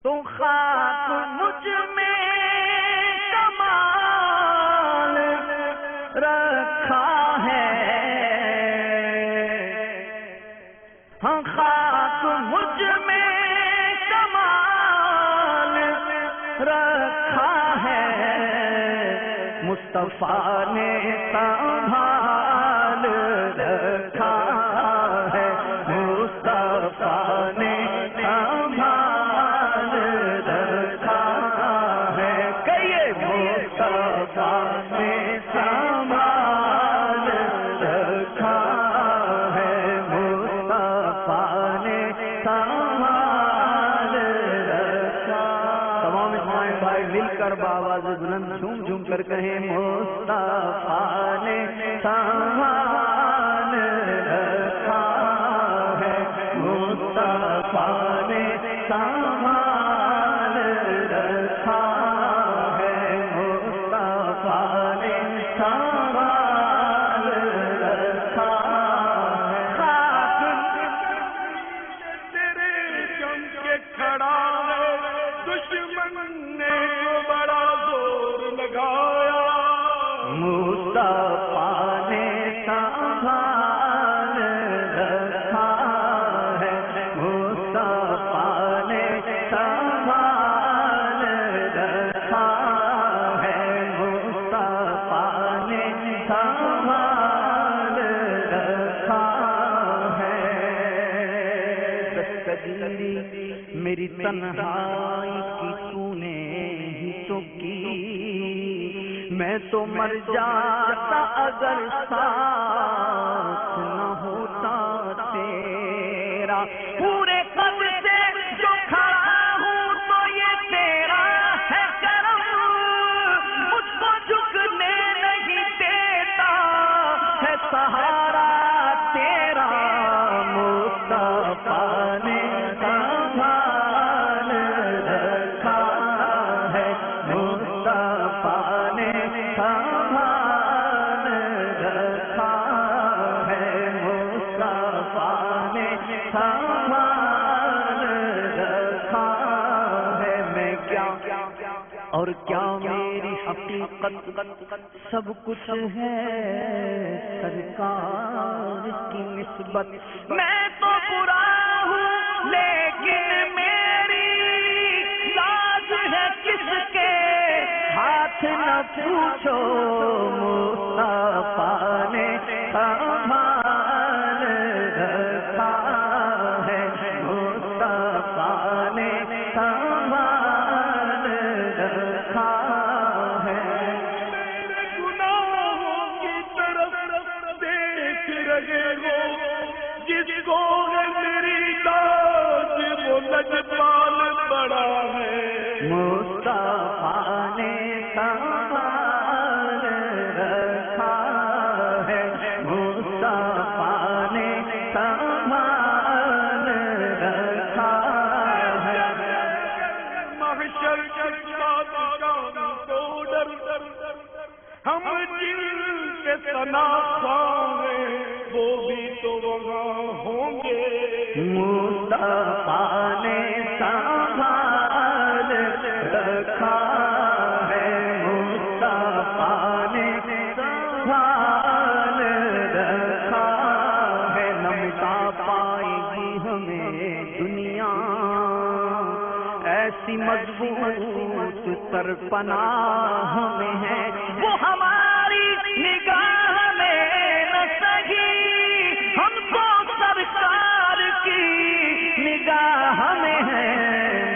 تو خاک مجھ میں کمال رکھا ہے، ہاں خاک مجھ میں کمال رکھا ہے، مصطفیٰ نے سنبھال رکھا ہے، مصطفیٰ نے سنبھال رکھا ہے، کہیے مصطفیٰ نے سنبھال رکھا ہے، مصطفیٰ نے سنبھال رکھا۔ تمام اسماعیل بھائی مل کر بآواز بلند جھوم جھوم کر کہیں مصطفیٰ نے سنبھال رکھا ہے، مصطفیٰ نے سنبھال رکھا ہے، مصطفیٰ نے سنبھال رکھا ہے۔ خاک تیرے جم کے کھڑا ہے، دشمن نے بڑا زور لگایا، مصطفیٰ نے سنبھال رکھا ہے، مصطفیٰ نے سنبھال رکھا ہے، مصطفیٰ نے سنبھال رکھا ہے۔ دستگیری میری تنہائی کی تو نے ہی تو کی، میں تو مر جاتا اگر ساتھ نہ ہوتا تیرا، پورے قد سے جو کھڑا ہوں تو یہ تیرا ہے کرم، مجھ کو جھکنے نہیں دیتا ہے سہارا تیرا، مصطفیٰ نے سنبھال رکھا ہے، مصطفیٰ نے سنبھال رکھا ہے، مصطفیٰ نے سنبھال رکھا ہے۔ میں کیا اور کیا میری حقیقت سب کچھ ہے سرکار کی نسبت، میں تو برا ہوں لیکن میری لاج ہے کس کے ہاتھ نہ پوچھو، مصطفیٰ نے سنبھال رکھا ہے، مصطفیٰ نے سنبھال رکھا ہے۔ گناہوں کی طرف دیکھ رہے ہو، جس کو ہے میری لاج وہ لجپال بڑا ہے، مصطفیٰ نے سنبھال رکھا ہے، مصطفیٰ نے سنبھال رکھا ہے۔ محشر کی بادشاہ کو ڈر، ہم جن کے شناخواں ہیں وہ بھی تو وہاں ہوں گے، مصطفیٰ نے سنبھال رکھا ہے، مصطفیٰ نے سنبھال رکھا ہے۔ نہ مٹا پائے گی ہمیں دنیا ایسی مضبوط سرپناہ میں ہے، وہ ہماری نگاہ میں نہ سہی، ہم کو سرکار کی نگاہ میں ہے،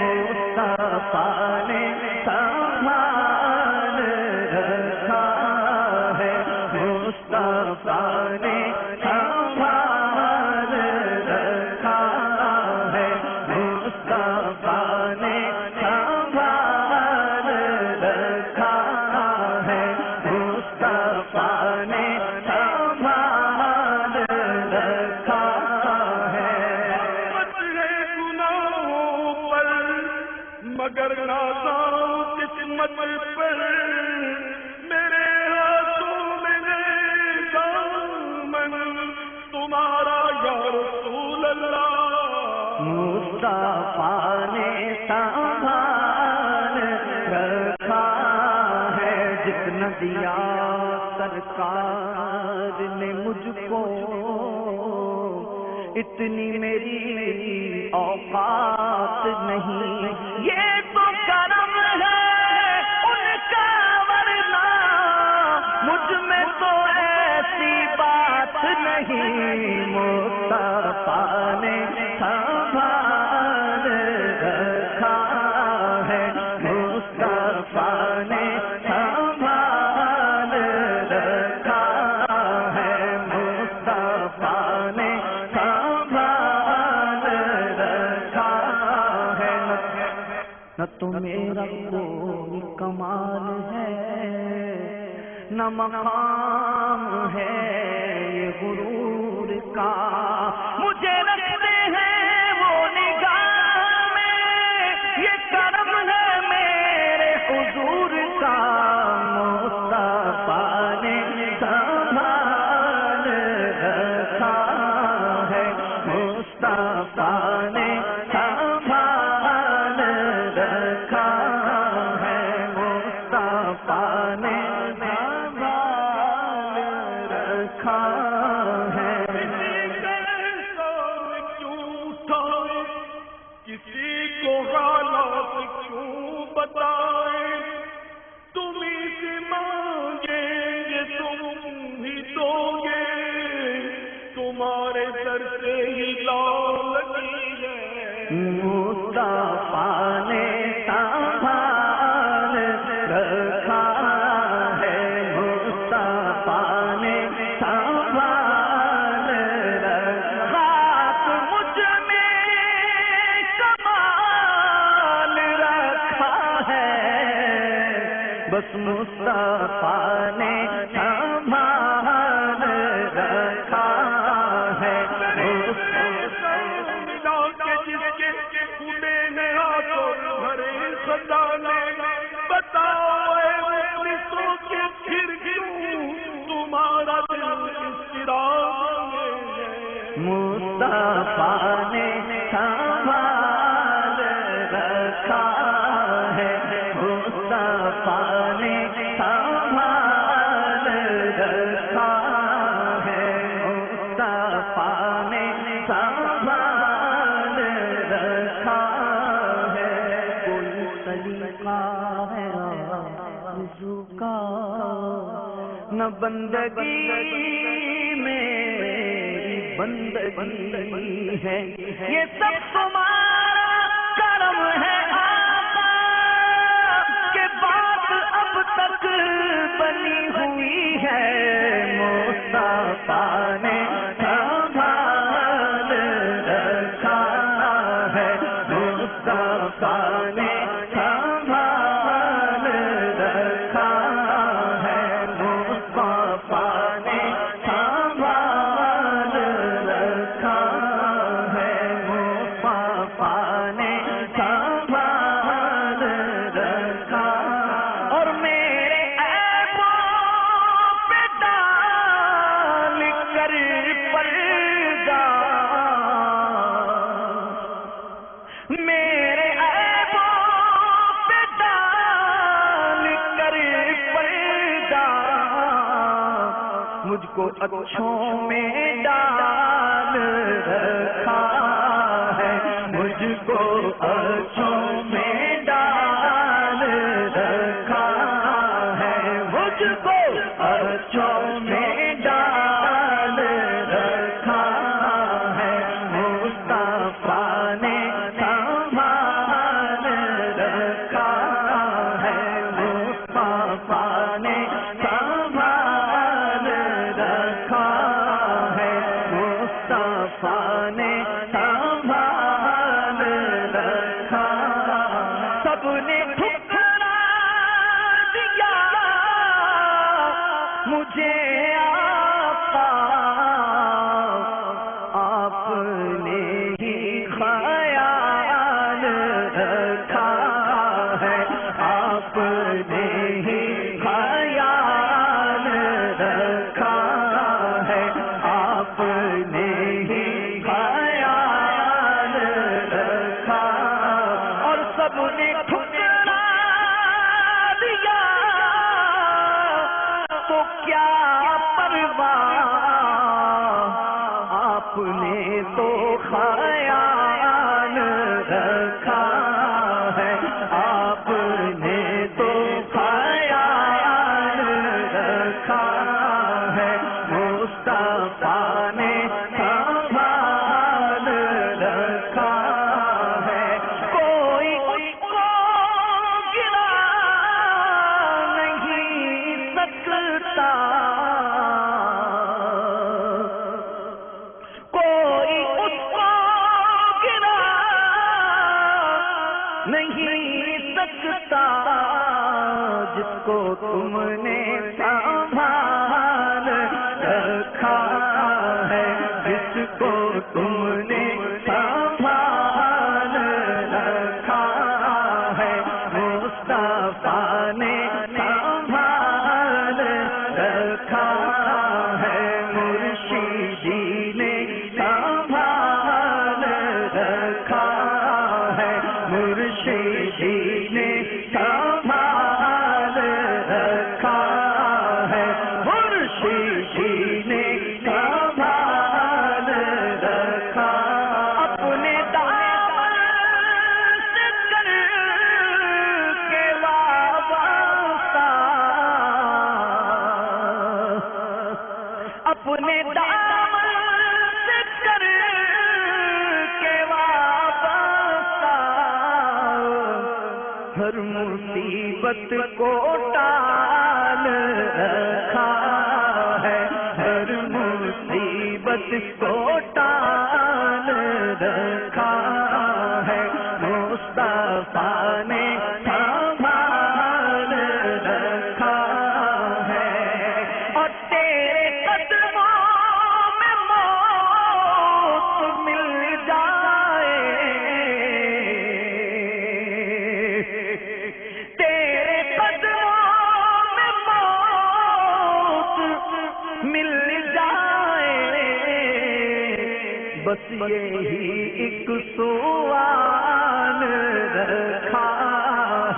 مصطفیٰ نے سنبھال رکھا ہے، مصطفیٰ نے سنبھال رکھا ہے، مصطفیٰ نے سنبھال رکھا ہے، مصطفیٰ نے سنبھال رکھا ہے۔ گناہوں پر مگر نازاں قسمت پر، میرے ہاتھوں میں دامن تمہارا یا رسول اللہ، مصطفیٰ نے سنبھال رکھا ہے، جتنا دیا سرکار نے مجھ کو اتنی میری اوقات نہیں، یہ تو کرم ہے ان کا، ورنہ مجھ میں تو ایسی بات نہیں، مصطفیٰ نے سنبھال رکھا ہے، مصطفیٰ نے سنبھال رکھا ہے، مصطفیٰ نے سنبھال رکھا ہے، نہ تو میرا کوئی کمال ہے، نہ مقام ہے یہ غرور کا، مجھے رکھتے ہیں وہ نگاہ میں، یہ کرم ہے میرے حضور کا، مصطفیٰ نے سنبھال رکھا ہے، مصطفیٰ نے سنبھال رکھا ہے، مصطفیٰ نے سنبھال رکھا ہے۔ کسی کو حالات کیوں بتائیں، تم ہی سے مانگیں گے تم ہی دو گے، تمہارے در سے ہی لالگی ہے، مصطفیٰ نے سنبھال رکھا ہے، مصطفیٰ نے سنبھال رکھا، مجھ میں کمال رکھا ہے، بس مصطفیٰ نے سنبھال رکھا ہے، جس کے خودے نے ہاتھوں بھرے خزانے، بتاؤ اے مفلسوں کے پھر کیوں تمہارا دل اضطراب میں ہے، مصطفیٰ نے سنبھال رکھا ہے، مصطفیٰ نے سنبھال رکھا ہے، مصطفیٰ نے سنبھال رکھا ہے، کوئی طریقہ ہے آرزو کا، نہ بندگی میری بندگی ہے، یہ سب تمہارا کرم ہے آقا، کہ بات اب تک بنی ہوئی ہے، مصطفیٰ نے سنبھال رکھا ہے، مصطفیٰ نے سنبھال رکھا ہے، مصطفیٰ نے سنبھال رکھا ہے، مصطفیٰ نے سنبھال رکھا، اور میرے عیبوں پہ ڈال کر پردہ، میرے عیبوں پہ ڈال کر پردہ، مجھ کو اچھوں میں ڈال رکھا ہے، مجھ کو اچھوں میں ڈال رکھا ہے، مجھ کو اچھوں میں ڈال رکھا ہے، مصطفیٰ نے سنبھال رکھا ہے، مصطفیٰ نے سنبھال رکھا ہے، مصطفیٰ نے سنبھال رکھا کیا پرواہ، آپ نے تو خیال رکھا ہے، آپ نے تو خیال رکھا ہے، مصطفیٰ نے سنبھال رکھا ہے، کوئی اس کو گرا نہیں سکتا، کوئی اس کو گرا نہیں سکتا، جس کو تم نے سنبھال رکھا ہے، جس کو تم نے سنبھال رکھا ہے، مصطفیٰ نے سنبھال رکھا ہے، مرشدی نے سنبھال رکھا ہے، مرشدی نے سنبھال رکھا ہے، مرشدی نے سنبھال رکھا، اپنے دامن سے کر کے وابستہ، اپنے دامن سے کر کے وابستہ، ہر مصیبت کو ٹال رکھا ہے، ہر مصیبت کو ٹال رکھا ہے، مصطفیٰ نے سنبھال رکھا ہے، اور تیرے قدموں میں موت مل جائے، تیرے قدموں میں موت مل جائے، بس یہی ایک سوال رکھا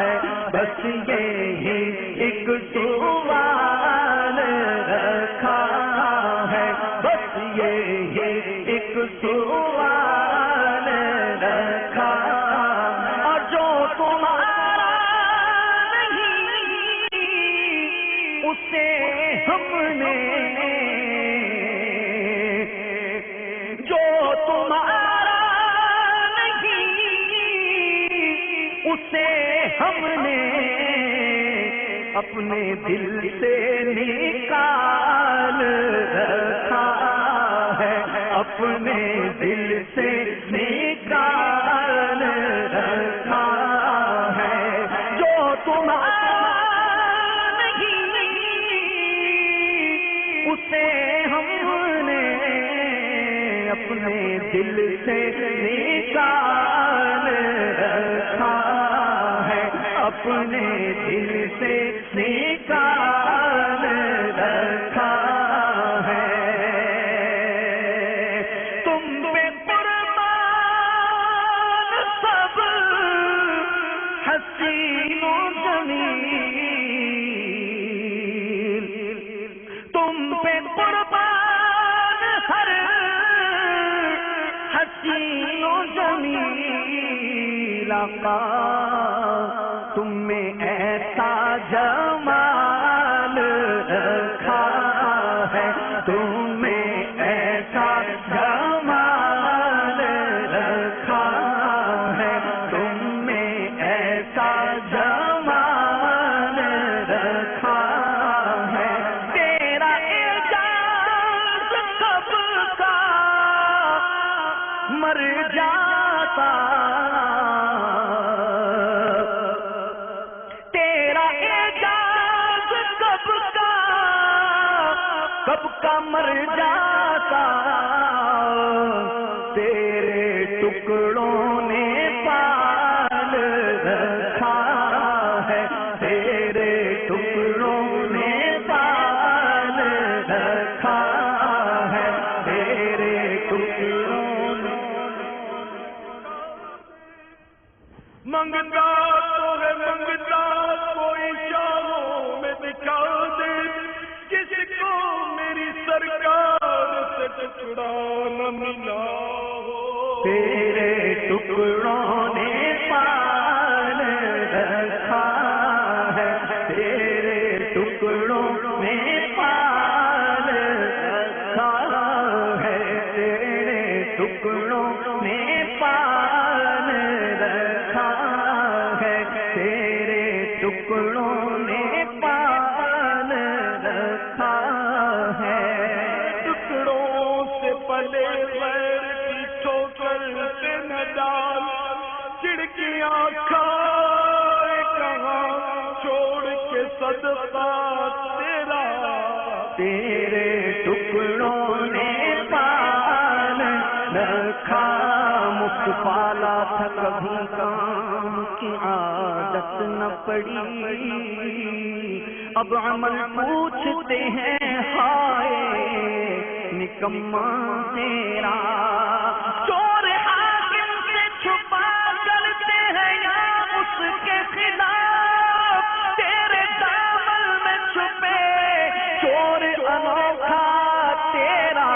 ہے، بس یہی ایک سوال رکھا ہے، بس یہی ایک سوال رکھا، اور جو تمہارا نہیں اسے ہم نے، جو تمہارا نہیں اسے ہم نے اپنے دل سے نکال رکھا ہے، اپنے دل سے نکال رکھا ہے، جو تمہارا نہیں اسے ہم نے اپنے دل سے نکال رکھا ہے، اپنے دل سے نکال رکھا ہے، تم پہ قربان سب حسین و جمیل، تم پہ قربان ہر حسین و جمیل، آقا تم میں ایسا جمال رکھا ہے، تم میں ایسا جمال رکھا ہے، تم میں ایسا جمال رکھا ہے، تیرا اعجاز کب کا مر جاتا، تیرا اعجاز کب کا مر جاتا، تیرے ٹکڑوں نے پال رکھا ہے، تیرے ٹکڑوں نے پال رکھا ہے، تیرے ٹکڑوں نے منگتا تو ہے منگتا کوئی شاموں میں دکھا دے، جس سرکار سے ٹکڑا نہ ملا ہو، تیرے ٹکڑوں نے پال رکھا ہے، تیرے ٹکڑوں میں پال رکھا ہے، تیرے ٹکڑوں میں پال رکھا ہے، تیرے ٹکڑوں نے پال رکھا ہے۔ ٹکڑوں سے پلے غیر کی ٹھوکر سے نہ ڈال، کھڑکیاں کھائے کہاں چھوڑ کے صدقہ تیرا، تیرے ٹکڑوں نے پال رکھا، مفت پالا تھا کبھی کام کی عادت نہ پڑی، اب عمل پوچھتے ہیں ہائے نکما تیرا، چور حاکم سے چھپا کرتے ہیں یا اس کے خلاف، تیرے دامن میں چھپے چور انوکھا تیرا،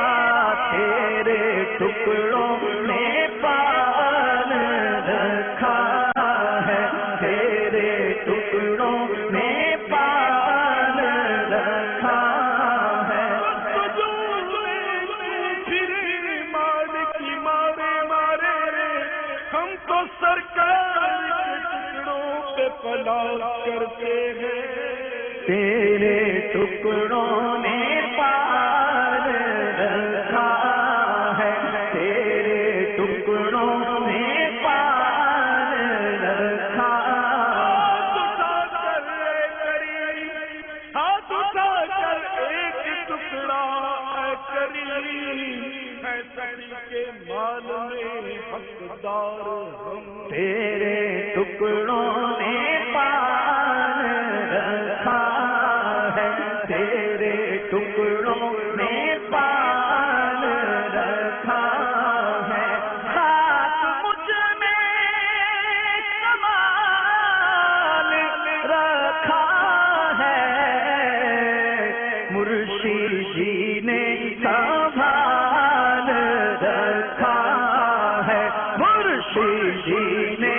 تیرے ٹکڑوں میں پال رکھا ہے، تیرے ٹکڑوں میں پال رکھا ہے۔ ہم تو سرکار کے ٹکڑوں پہ پلا کرتے ہیں، تیرے ٹکڑوں نے پال رکھا ہے، تیرے ٹکڑوں میں پال رکھا۔ ہاتھ اٹھا کر ایک ٹکڑا اے کریم، ہے سبھی کے مال میں حقدار ہم، تیرے ٹکڑوں نے پال رکھا ہے، تیرے ٹکڑوں میں پال رکھا ہے۔ خاک مجھ میں کمال رکھا ہے، مرشد جی نے سنبھال رکھا ہے، مرشد جی نے